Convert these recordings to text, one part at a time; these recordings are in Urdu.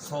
100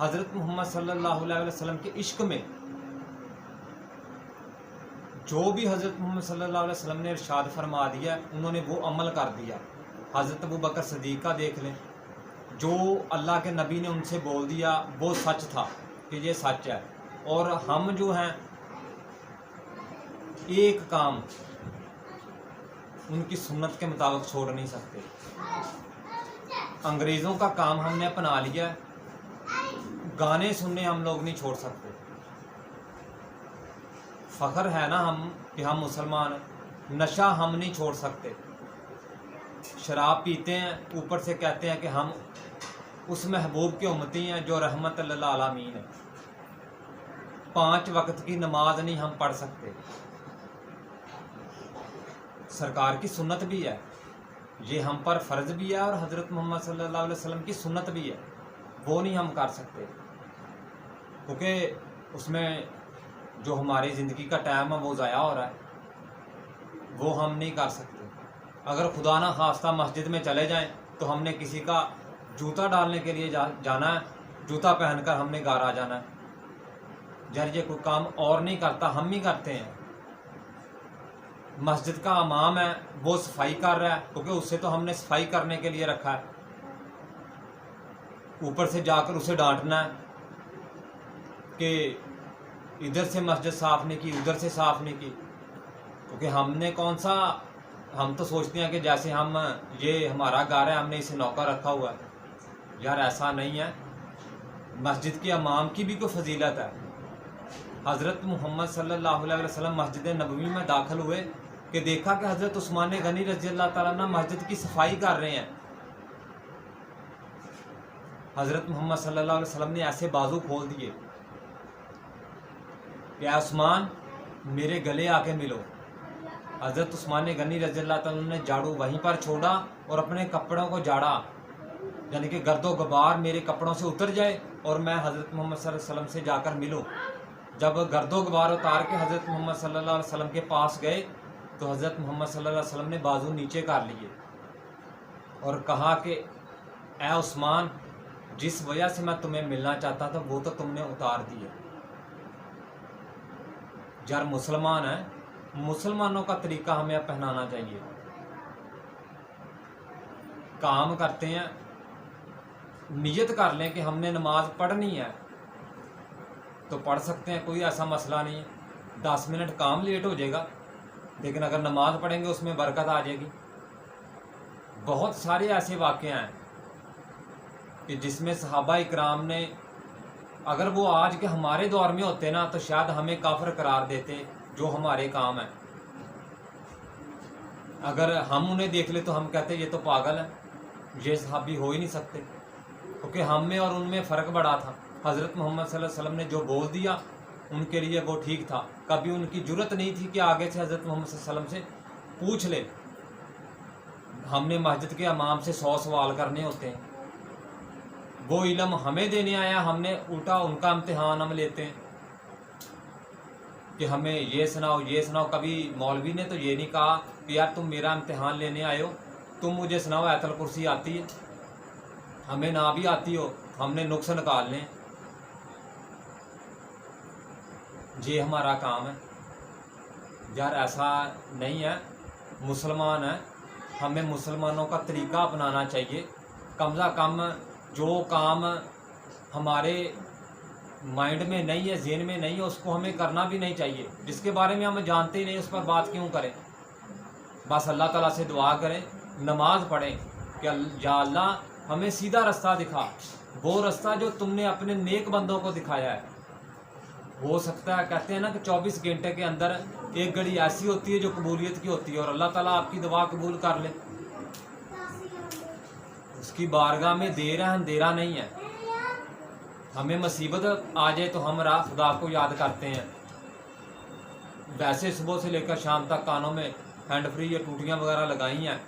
حضرت محمد صلی اللہ علیہ وسلم کے عشق میں جو بھی حضرت محمد صلی اللہ علیہ وسلم نے ارشاد فرما دیا انہوں نے وہ عمل کر دیا۔ حضرت ابوبکر صدیق کا دیکھ لیں، جو اللہ کے نبی نے ان سے بول دیا وہ سچ تھا کہ یہ سچ ہے، اور ہم جو ہیں ایک کام ان کی سنت کے مطابق چھوڑ نہیں سکتے۔ انگریزوں کا کام ہم نے اپنا لیا ہے، گانے سننے ہم لوگ نہیں چھوڑ سکتے۔ فخر ہے نا ہم کہ ہم مسلمان ہیں، نشہ ہم نہیں چھوڑ سکتے۔ شراب پیتے ہیں، اوپر سے کہتے ہیں کہ ہم اس محبوب کے امتی ہیں جو رحمت للعالمین ہے۔ 5 وقت کی نماز نہیں ہم پڑھ سکتے۔ سرکار کی سنت بھی ہے، یہ ہم پر فرض بھی ہے، اور حضرت محمد صلی اللہ علیہ وسلم کی سنت بھی ہے، وہ نہیں ہم کر سکتے، کیونکہ اس میں جو ہماری زندگی کا ٹائم ہے وہ ضائع ہو رہا ہے، وہ ہم نہیں کر سکتے۔ اگر خدا نہ خواستہ مسجد میں چلے جائیں تو ہم نے کسی کا جوتا ڈالنے کے لیے جانا ہے، جوتا پہن کر ہم نے گھر آ جانا ہے۔ یار یہ کوئی کام اور نہیں کرتا، ہم ہی کرتے ہیں۔ مسجد کا امام ہے، وہ صفائی کر رہا ہے کیونکہ اسے تو ہم نے صفائی کرنے کے لیے رکھا ہے، اوپر سے جا کر اسے ڈانٹنا ہے کہ ادھر سے مسجد صاف نہیں کی، ادھر سے صاف نہیں کی، کیونکہ ہم نے کون سا، ہم تو سوچتے ہیں کہ جیسے ہم یہ ہمارا گھر ہے، ہم نے اسے نوکر رکھا ہوا ہے۔ یار ایسا نہیں ہے، مسجد کے امام کی بھی کوئی فضیلت ہے۔ حضرت محمد صلی اللہ علیہ وسلم مسجد نبوی میں داخل ہوئے کہ دیکھا کہ حضرت عثمان غنی رضی اللہ تعالیٰ عنہ مسجد کی صفائی کر رہے ہیں۔ حضرت محمد صلی اللہ علیہ وسلم نے ایسے بازو کھول دیے کہ اے عثمان میرے گلے آ کے ملو۔ حضرت عثمان غنی رضی اللہ تعالیٰ نے جھاڑو وہیں پر چھوڑا اور اپنے کپڑوں کو جھاڑا، یعنی کہ گرد و غبار میرے کپڑوں سے اتر جائے اور میں حضرت محمد صلی اللہ علیہ وسلم سے جا کر ملوں۔ جب گرد و غبار اتار کے حضرت محمد صلی اللہ علیہ وسلم کے پاس گئے تو حضرت محمد صلی اللہ علیہ وسلم نے بازو نیچے کر لیے اور کہا کہ اے عثمان، جس وجہ سے میں تمہیں ملنا چاہتا تھا وہ تو تم نے اتار دی ہے۔ یار مسلمان ہیں، مسلمانوں کا طریقہ ہمیں پہنانا چاہیے۔ کام کرتے ہیں، نیت کر لیں کہ ہم نے نماز پڑھنی ہے تو پڑھ سکتے ہیں، کوئی ایسا مسئلہ نہیں ہے۔ 10 منٹ کام لیٹ ہو جائے گا لیکن اگر نماز پڑھیں گے اس میں برکت آ جائے گی۔ بہت سارے ایسے واقعے ہیں کہ جس میں صحابہ اکرام نے، اگر وہ آج کے ہمارے دور میں ہوتے نا تو شاید ہمیں کافر قرار دیتے جو ہمارے کام ہیں۔ اگر ہم انہیں دیکھ لیں تو ہم کہتے یہ تو پاگل ہے، یہ صحابی ہو ہی نہیں سکتے، کیونکہ ہم میں اور ان میں فرق بڑا تھا۔ حضرت محمد صلی اللہ علیہ وسلم نے جو بول دیا ان کے لیے وہ ٹھیک تھا، کبھی ان کی جرت نہیں تھی کہ آگے سے حضرت محمد صلی اللہ علیہ وسلم سے پوچھ لے۔ ہم نے مسجد کے امام سے 100 سوال کرنے ہوتے ہیں، وہ علم ہمیں دینے آیا، ہم نے الٹا ان کا امتحان ہم لیتے ہیں کہ ہمیں یہ سناؤ یہ سناؤ۔ کبھی مولوی نے تو یہ نہیں کہا کہ یار تم میرا امتحان لینے آئے ہو، تم مجھے سناؤ آیت الکرسی آتی ہے، ہمیں نہ بھی آتی ہو ہم نے نقص نکال لیں، یہ ہمارا کام ہے۔ یار ایسا نہیں ہے، مسلمان ہیں، ہمیں مسلمانوں کا طریقہ اپنانا چاہیے۔ کم از کم جو کام ہمارے مائنڈ میں نہیں ہے، ذہن میں نہیں ہے، اس کو ہمیں کرنا بھی نہیں چاہیے۔ جس کے بارے میں ہم جانتے ہی نہیں اس پر بات کیوں کریں؟ بس اللہ تعالیٰ سے دعا کریں، نماز پڑھیں کہ یا اللہ ہمیں سیدھا رستہ دکھا، وہ رستہ جو تم نے اپنے نیک بندوں کو دکھایا ہے۔ ہو سکتا ہے، کہتے ہیں نا کہ 24 گھنٹے کے اندر ایک گھڑی ایسی ہوتی ہے جو قبولیت کی ہوتی ہے اور اللہ تعالیٰ آپ کی دعا قبول کر لے۔ اس کی بارگاہ میں دیر ہے اندھیرا نہیں ہے۔ ہمیں مصیبت آ جائے تو ہم خدا کو یاد کرتے ہیں، ویسے صبح سے لے کر شام تک کانوں میں ہینڈ فری یا ٹوٹیاں وغیرہ لگائی ہیں،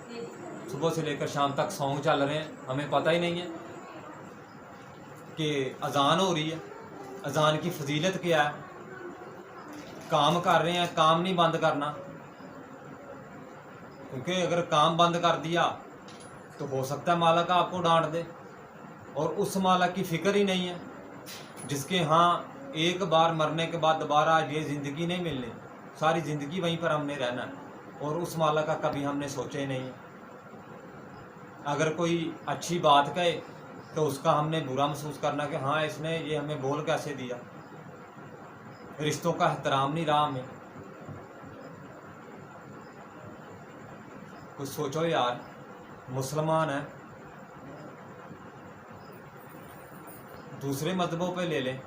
صبح سے لے کر شام تک سانگ چل رہے ہیں، ہمیں پتہ ہی نہیں ہے کہ اذان ہو رہی ہے، اذان کی فضیلت کیا ہے۔ کام کر رہے ہیں، کام نہیں بند کرنا، کیونکہ اگر کام بند کر دیا تو ہو سکتا ہے مالک آپ کو ڈانٹ دے، اور اس مالک کی فکر ہی نہیں ہے جس کے ہاں ایک بار مرنے کے بعد دوبارہ یہ زندگی نہیں ملنی، ساری زندگی وہیں پر ہم نے رہنا ہے، اور اس مولا کا کبھی ہم نے سوچا ہی نہیں۔ اگر کوئی اچھی بات کہے تو اس کا ہم نے برا محسوس کرنا کہ ہاں اس نے یہ ہمیں بول کیسے دیا، رشتوں کا احترام نہیں رہا ہمیں۔ کچھ سوچو یار، مسلمان ہیں، دوسرے مذہبوں پہ لے لیں،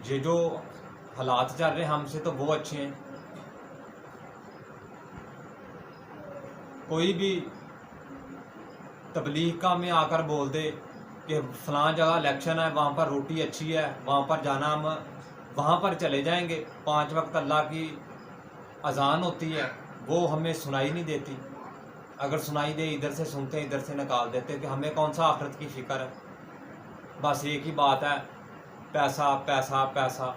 یہ جو حالات چل رہے ہیں ہم سے تو وہ اچھے ہیں۔ کوئی بھی تبلیغ کا میں آ کر بول دے کہ فلاں جگہ الیکشن ہے، وہاں پر روٹی اچھی ہے، وہاں پر جانا، ہم وہاں پر چلے جائیں گے، 5 وقت اللہ کی اذان ہوتی ہے، وہ ہمیں سنائی نہیں دیتی، اگر سنائی دے ادھر سے سنتے ہیں ادھر سے نکال دیتے کہ ہمیں کون سا آخرت کی فکر ہے، بس ایک ہی بات ہے، پیسہ پیسہ پیسہ،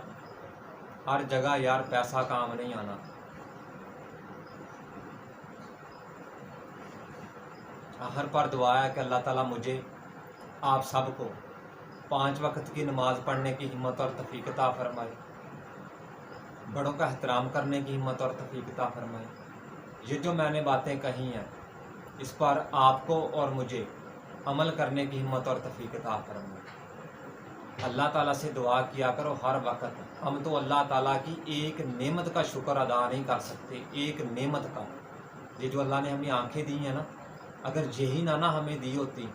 ہر جگہ یار پیسہ کام نہیں آنا۔ ہر پر دعا ہے کہ اللہ تعالیٰ مجھے آپ سب کو 5 وقت کی نماز پڑھنے کی ہمت اور توفیق عطا فرمائے، بڑوں کا احترام کرنے کی ہمت اور توفیق عطا فرمائے۔ یہ جو میں نے باتیں کہی ہیں اس پر آپ کو اور مجھے عمل کرنے کی ہمت اور توفیق عطا فرمائے۔ اللہ تعالیٰ سے دعا کیا کرو ہر وقت، ہم تو اللہ تعالیٰ کی ایک نعمت کا شکر ادا نہیں کر سکتے، ایک نعمت کا، یہ جو اللہ نے ہمیں آنکھیں دی ہیں نا، اگر یہی نہ ہمیں دی ہوتی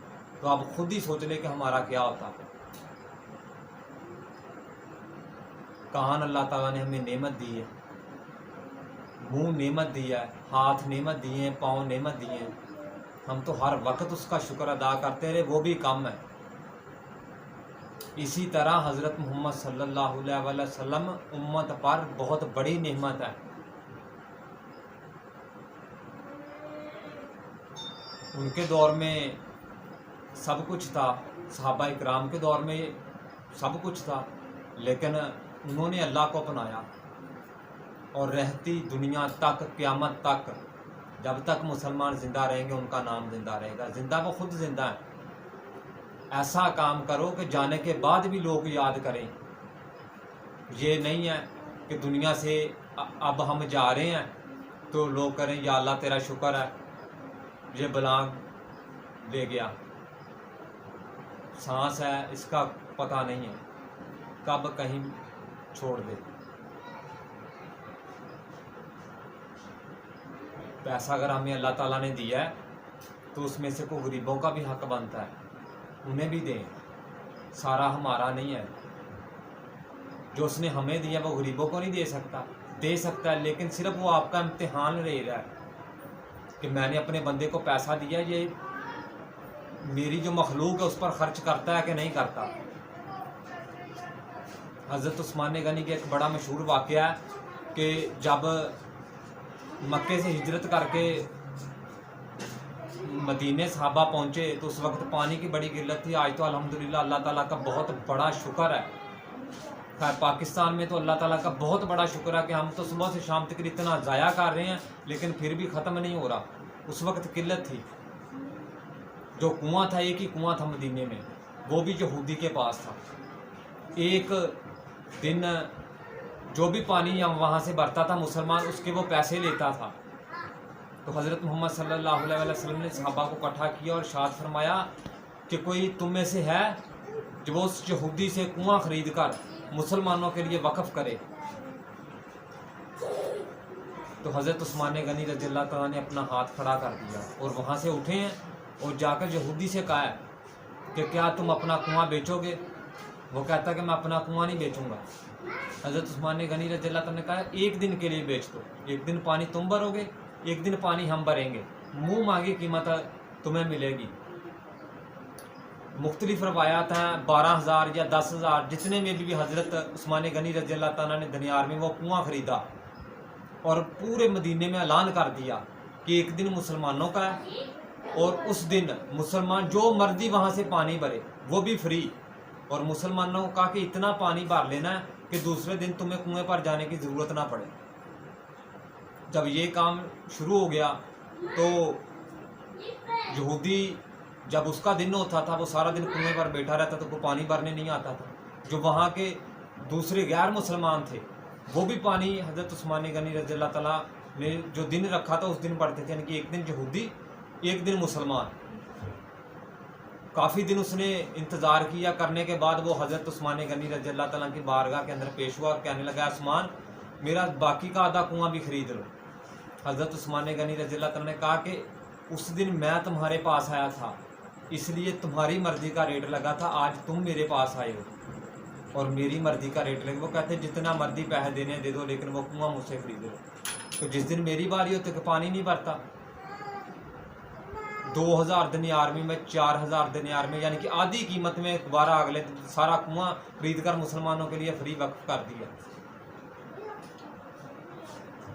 تو آپ خود ہی سوچ لیں کہ ہمارا کیا ہوتا۔ کان اللہ تعالیٰ نے ہمیں نعمت دی ہے، منہ نعمت دیا ہے، ہاتھ نعمت دیے ہیں، پاؤں نعمت دیے ہیں، ہم تو ہر وقت اس کا شکر ادا کرتے رہے، وہ بھی کم ہے۔ اسی طرح حضرت محمد صلی اللہ علیہ وسلم امت پر بہت بڑی نعمت ہے۔ ان کے دور میں سب کچھ تھا، صحابہ اکرام کے دور میں سب کچھ تھا، لیکن انہوں نے اللہ کو اپنایا، اور رہتی دنیا تک، قیامت تک، جب تک مسلمان زندہ رہیں گے ان کا نام زندہ رہے گا، زندہ وہ خود زندہ ہیں۔ ایسا کام کرو کہ جانے کے بعد بھی لوگ یاد کریں، یہ نہیں ہے کہ دنیا سے اب ہم جا رہے ہیں تو لوگ کریں یا اللہ تیرا شکر ہے یہ بلانگ لے گیا، سانس ہے اس کا پتہ نہیں ہے کب کہیں چھوڑ دے۔ پیسہ اگر ہمیں اللہ تعالیٰ نے دیا ہے تو اس میں سے کوئی غریبوں کا بھی حق بنتا ہے، انہیں بھی دیں، سارا ہمارا نہیں ہے۔ جو اس نے ہمیں دیا وہ غریبوں کو نہیں دے سکتا ہے، لیکن صرف وہ آپ کا امتحان لے رہا ہے کہ میں نے اپنے بندے کو پیسہ دیا، یہ میری جو مخلوق ہے اس پر خرچ کرتا ہے کہ نہیں کرتا۔ حضرت عثمان غنی کا ایک بڑا مشہور واقعہ ہے کہ جب مکے سے ہجرت کر کے مدینے صحابہ پہنچے تو اس وقت پانی کی بڑی قلت تھی، آج تو الحمدللہ اللہ تعالیٰ کا بہت بڑا شکر ہے، خیر پاکستان میں تو اللہ تعالیٰ کا بہت بڑا شکر ہے کہ ہم تو صبح سے شام تک اتنا ضائع کر رہے ہیں لیکن پھر بھی ختم نہیں ہو رہا۔ اس وقت قلت تھی، جو کنواں تھا ایک ہی کنواں تھا مدینے میں، وہ بھی یہودی کے پاس تھا، ایک دن جو بھی پانی وہاں سے بھرتا تھا مسلمان اس کے وہ پیسے لیتا تھا۔ تو حضرت محمد صلی اللہ علیہ وسلم نے صحابہ کو اکٹھا کیا اور ارشاد فرمایا کہ کوئی تم میں سے ہے جو اس یہودی سے کنواں خرید کر مسلمانوں کے لیے وقف کرے؟ تو حضرت عثمان غنی رضی اللہ تعالیٰ نے اپنا ہاتھ کھڑا کر دیا اور وہاں سے اٹھے ہیں اور جا کر یہودی سے کہا ہے کہ کیا تم اپنا کنواں بیچو گے؟ وہ کہتا ہے کہ میں اپنا کنواں نہیں بیچوں گا۔ حضرت عثمان غنی رضی اللہ تعالیٰ نے کہا ایک دن کے لیے بیچ دو، ایک دن پانی تم بھرو گے، ایک دن پانی ہم بھریں گے، منہ مانگی قیمت تمہیں ملے گی۔ مختلف روایات ہیں، 12,000 یا 10,000 جتنے میں بھی حضرت عثمان غنی رضی اللہ تعالیٰ نے دنیار میں وہ کنواں خریدا اور پورے مدینے میں اعلان کر دیا کہ ایک دن مسلمانوں کا ہے اور اس دن مسلمان جو مرضی وہاں سے پانی بھرے وہ بھی فری، اور مسلمانوں کا کہ اتنا پانی بھر لینا ہے کہ دوسرے دن تمہیں کنویں پر جانے کی ضرورت نہ پڑے۔ جب یہ کام شروع ہو گیا تو یہودی جب اس کا دن ہوتا تھا وہ سارا دن کنویں پر بیٹھا رہتا تو کوئی پانی بھرنے نہیں آتا تھا. جو وہاں کے دوسرے غیر مسلمان تھے وہ بھی پانی حضرت عثمان غنی رضی اللہ تعالیٰ نے جو دن رکھا تھا اس دن پڑھتے تھے. یعنی کہ ایک دن یہودی ایک دن مسلمان. کافی دن اس نے انتظار کیا. کرنے کے بعد وہ حضرت عثمان غنی رضی اللہ تعالیٰ کی بارگاہ کے اندر پیش ہوا اور کہنے لگا عثمان میرا باقی کا آدھا کنواں بھی خرید لو. حضرت عثمان غنی رضی اللہ تعالیٰ نے کہا کہ اس دن میں تمہارے پاس آیا تھا اس لیے تمہاری مرضی کا ریٹ لگا تھا, آج تم میرے پاس آئے ہو اور میری مرضی کا ریٹ لگے. وہ کہتے ہیں جتنا مرضی پیسے دینے دے دو لیکن وہ کنواں مجھ سے خرید لو. تو جس دن میری باری ہوتی کہ پانی نہیں بھرتا 2000 دینار میں 4000 دینار میں یعنی کہ آدھی قیمت میں دوبارہ اگلے سارا کنواں خرید کر مسلمانوں کے لیے فری وقف کر دیا.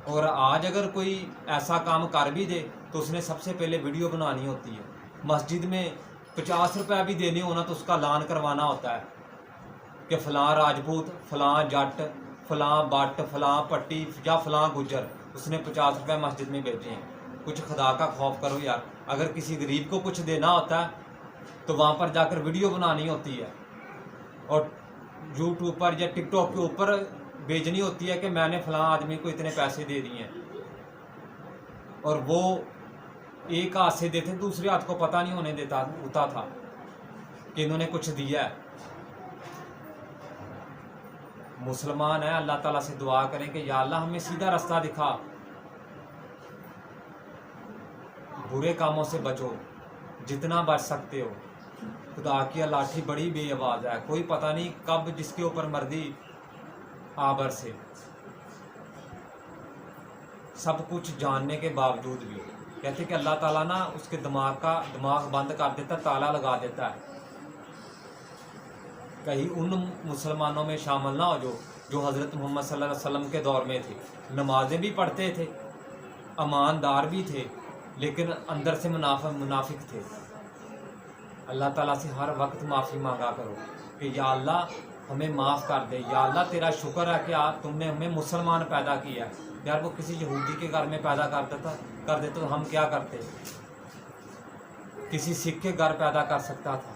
اور آج اگر کوئی ایسا کام کر بھی دے تو اس نے سب سے پہلے ویڈیو بنانی ہوتی ہے. مسجد میں 50 روپے بھی دینے ہونا تو اس کا اعلان کروانا ہوتا ہے کہ فلاں راجپوت فلاں جٹ فلاں بٹ فلاں پٹی یا فلاں گجر اس نے 50 روپے مسجد میں بھیجے ہیں. کچھ خدا کا خوف کرو یار. اگر کسی غریب کو کچھ دینا ہوتا ہے تو وہاں پر جا کر ویڈیو بنانی ہوتی ہے اور یوٹیوب پر یا ٹک ٹاک کے اوپر بھیجنی ہوتی ہے کہ میں نے فلاں آدمی کو اتنے پیسے دے دیے ہیں. اور وہ ایک ہاتھ سے دیتے دوسرے ہاتھ کو پتہ نہیں ہونے دیتا ہوتا تھا کہ انہوں نے کچھ دیا ہے. مسلمان ہیں اللہ تعالیٰ سے دعا کریں کہ یا اللہ ہمیں سیدھا راستہ دکھا, برے کاموں سے بچو جتنا بچ سکتے ہو. خدا کی لاٹھی بڑی بے آواز ہے, کوئی پتہ نہیں کب جس کے اوپر مردی آبر سے. سب کچھ جاننے کے باوجود بھی کہتے کہ اللہ تعالیٰ نا اس کے دماغ بند کر دیتا, تالا لگا دیتا ہے. کہیں ان مسلمانوں میں شامل نہ ہو جو حضرت محمد صلی اللہ علیہ وسلم کے دور میں تھے, نمازیں بھی پڑھتے تھے, اماندار بھی تھے, لیکن اندر سے منافق تھے. اللہ تعالیٰ سے ہر وقت معافی مانگا کرو کہ یا اللہ ہمیں معاف کر دے. یا اللہ تیرا شکر ہے کہ تم نے ہمیں مسلمان پیدا کیا ہے. یار وہ کسی یہودی کے گھر میں پیدا کر دیتا تو ہم کیا کرتے؟ کسی سکھ کے گھر پیدا کر سکتا تھا.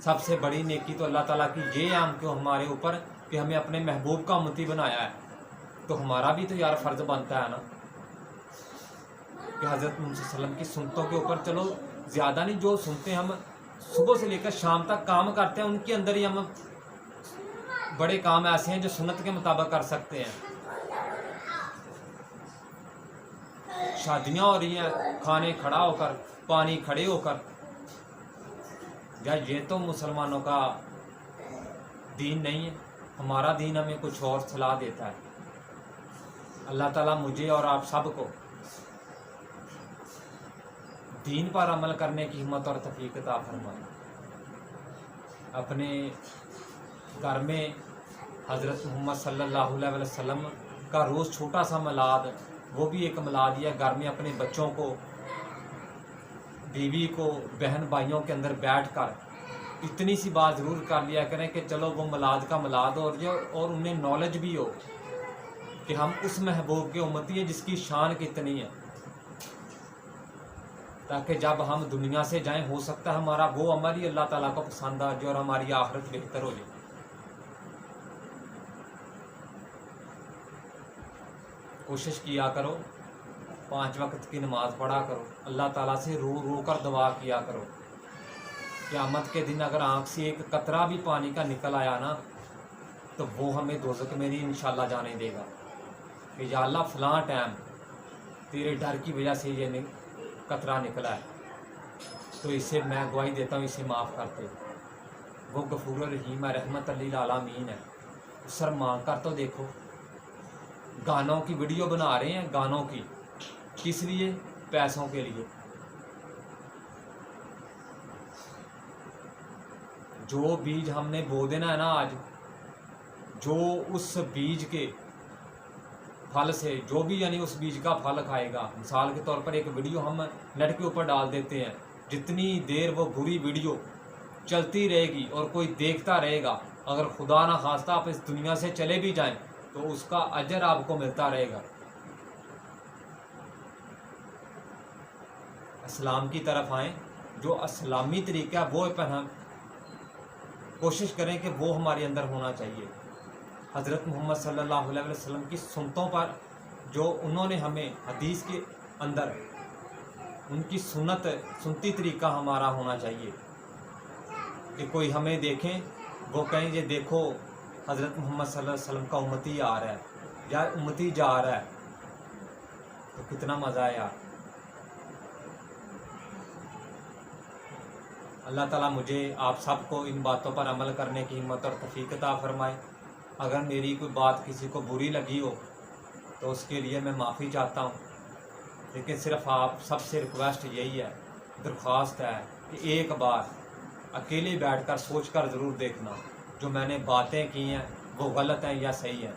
سب سے بڑی نیکی تو اللہ تعالیٰ کی یہ ہے ہم کو ہمارے اوپر کہ ہمیں اپنے محبوب کا امتی بنایا ہے. تو ہمارا بھی تو یار فرض بنتا ہے نا کہ حضرت محمد صلی اللہ علیہ وسلم کی سنتوں کے اوپر چلو زیادہ نہیں, جو سنتے ہم صبح سے لے کر شام تک کام کرتے ہیں ان کے اندر ہی ہم بڑے کام ایسے ہیں جو سنت کے مطابق کر سکتے ہیں. شادیاں ہو رہی ہیں کھانے کھڑا ہو کر, پانی کھڑے ہو کر. یا یہ تو مسلمانوں کا دین نہیں ہے. ہمارا دین ہمیں کچھ اور صلاح دیتا ہے. اللہ تعالیٰ مجھے اور آپ سب کو دین پر عمل کرنے کی ہمت اور توفیق عطا فرمائے. اپنے گھر میں حضرت محمد صلی اللہ علیہ وسلم کا روز چھوٹا سا میلاد, وہ بھی ایک میلاد ہے. گھر میں اپنے بچوں کو, بیوی کو, بہن بھائیوں کے اندر بیٹھ کر اتنی سی بات ضرور کر لیا کریں کہ چلو وہ میلاد کا میلاد ہو رہی ہے اور انہیں نالج بھی ہو کہ ہم اس محبوب کے امتی ہیں جس کی شان کتنی ہے, تاکہ جب ہم دنیا سے جائیں ہو سکتا ہے ہمارا وہ عمل ہی اللہ تعالیٰ کو پسند آ جائے اور ہماری آخرت بہتر ہو جائے. کوشش کیا کرو 5 وقت کی نماز پڑھا کرو, اللہ تعالیٰ سے رو رو کر دعا کیا کرو. قیامت کے دن اگر آنکھ سے ایک قطرہ بھی پانی کا نکل آیا نا تو وہ ہمیں دوزخ میں نہیں انشاءاللہ جانے دے گا کہ یا اللہ فلاں ٹائم تیرے ڈر کی وجہ سے یہ قطرہ نکلا ہے تو اسے میں گواہی دیتا ہوں اسے معاف کرتے. وہ غفور الرحیم ہے, رحمت للعالمین ہے. سر مانگ کر تو دیکھو. گانوں کی ویڈیو بنا رہے ہیں, گانوں کی, کس لیے؟ پیسوں کے لیے. جو بیج ہم نے بو دینا ہے نا آج, جو اس بیج کے پھل سے جو بھی یعنی اس بیج کا پھل کھائے گا. مثال کے طور پر ایک ویڈیو ہم نیٹ کے اوپر ڈال دیتے ہیں, جتنی دیر وہ بری ویڈیو چلتی رہے گی اور کوئی دیکھتا رہے گا, اگر خدا نہ خواستہ آپ اس دنیا سے چلے بھی جائیں تو اس کا اجر آپ کو ملتا رہے گا. اسلام کی طرف آئیں, جو اسلامی طریقہ ہے وہ پر ہم کوشش کریں کہ وہ ہمارے اندر ہونا چاہیے۔ حضرت محمد صلی اللہ علیہ وسلم کی سنتوں پر جو انہوں نے ہمیں حدیث کے اندر ان کی سنتی طریقہ ہمارا ہونا چاہیے کہ کوئی ہمیں دیکھیں وہ کہیں یہ دیکھو حضرت محمد صلی اللہ علیہ وسلم کا امتی آ رہا ہے یا امتی جا رہا ہے، تو کتنا مزہ ہے یار۔ اللہ تعالیٰ مجھے آپ سب کو ان باتوں پر عمل کرنے کی ہمت اور توفیق عطا فرمائے۔ اگر میری کوئی بات کسی کو بری لگی ہو تو اس کے لیے میں معافی چاہتا ہوں، لیکن صرف آپ سب سے ریکویسٹ یہی ہے، درخواست ہے کہ ایک بار اکیلے بیٹھ کر سوچ کر ضرور دیکھنا جو میں نے باتیں کی ہیں وہ غلط ہیں یا صحیح ہیں۔